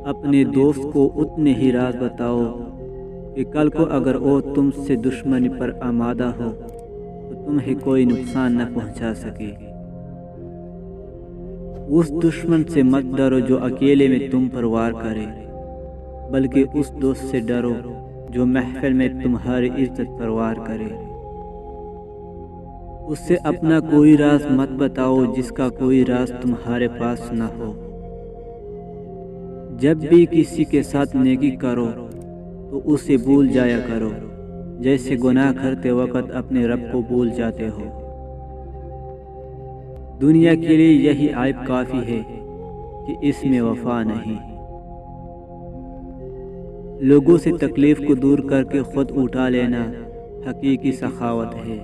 اپنے دوست کو اتنے ہی راز بتاؤ کہ کل کو اگر وہ تم سے دشمنی پر آمادہ ہو تو تمہیں کوئی نقصان نہ پہنچا سکے۔ اس دشمن سے مت ڈرو جو اکیلے میں تم پر وار کرے، بلکہ اس دوست سے ڈرو جو محفل میں تمہاری عزت پر وار کرے۔ اس سے اپنا کوئی راز مت بتاؤ جس کا کوئی راز تمہارے پاس نہ ہو۔ جب بھی کسی کے ساتھ نیکی کرو تو اسے بھول جایا کرو، جیسے گناہ کرتے وقت اپنے رب کو بھول جاتے ہو۔ دنیا کے لیے یہی عیب کافی ہے کہ اس میں وفا نہیں۔ لوگوں سے تکلیف کو دور کر کے خود اٹھا لینا حقیقی سخاوت ہے۔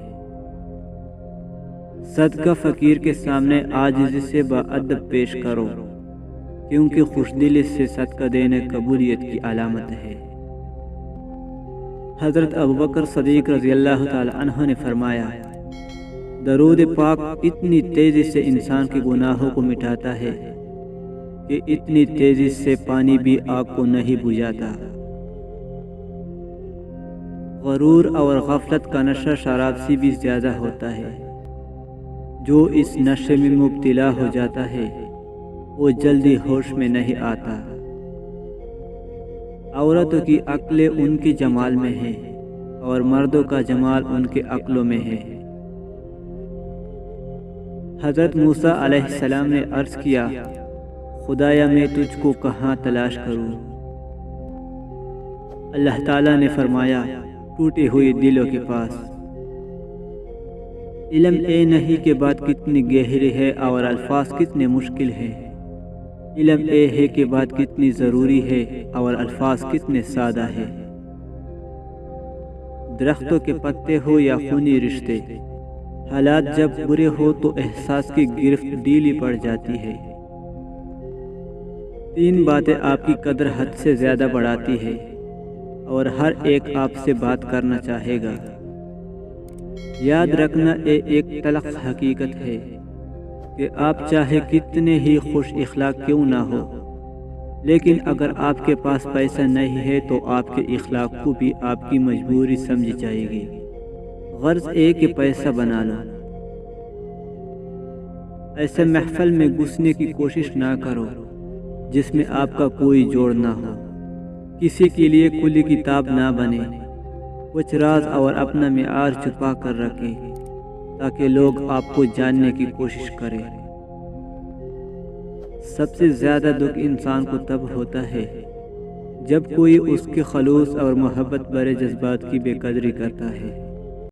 صدقہ فقیر کے سامنے عاجزی سے باادب پیش کرو، کیونکہ خوشدلی سے صدقہ دینے قبولیت کی علامت ہے۔ حضرت ابوبکر صدیق رضی اللہ تعالی عنہ نے فرمایا، درود پاک اتنی تیزی سے انسان کے گناہوں کو مٹاتا ہے کہ اتنی تیزی سے پانی بھی آگ کو نہیں بجھاتا۔ غرور اور غفلت کا نشہ شراب سے بھی زیادہ ہوتا ہے۔ جو اس نشے میں مبتلا ہو جاتا ہے وہ جلدی ہوش میں نہیں آتا۔ عورتوں کی عقلیں ان کے جمال میں ہے اور مردوں کا جمال ان کے عقلوں میں ہے۔ حضرت موسیٰ علیہ السلام نے عرض کیا، خدایا میں تجھ کو کہاں تلاش کروں؟ اللہ تعالیٰ نے فرمایا، ٹوٹے ہوئے دلوں کے پاس۔ علم اے نہیں کے بات کتنی گہری ہے اور الفاظ کتنے مشکل ہیں۔ علم اے ہے کے بات کتنی ضروری ہے اور الفاظ کتنے سادہ ہے۔ درختوں کے پتے ہو یا خونی رشتے، حالات جب برے ہو تو احساس کی گرفت ڈھیلی پڑ جاتی ہے۔ تین باتیں آپ کی قدر حد سے زیادہ بڑھاتی ہے اور ہر ایک آپ سے بات کرنا چاہے گا۔ یاد رکھنا یہ ایک تلخ حقیقت ہے کہ آپ چاہے کتنے ہی خوش اخلاق کیوں نہ ہو، لیکن اگر آپ کے پاس پیسہ نہیں ہے تو آپ کے اخلاق کو بھی آپ کی مجبوری سمجھی جائے گی۔ غرض ایک کہ پیسہ بنا لو۔ ایسے محفل میں گھسنے کی کوشش نہ کرو جس میں آپ کا کوئی جوڑ نہ ہو۔ کسی کے لیے کھلی کتاب نہ بنے، کچھ راز اور اپنا معیار چھپا کر رکھیں تاکہ لوگ آپ کو جاننے کی کوشش کریں۔ سب سے زیادہ دکھ انسان کو تب ہوتا ہے جب کوئی اس کے خلوص اور محبت بھرے جذبات کی بے قدری کرتا ہے۔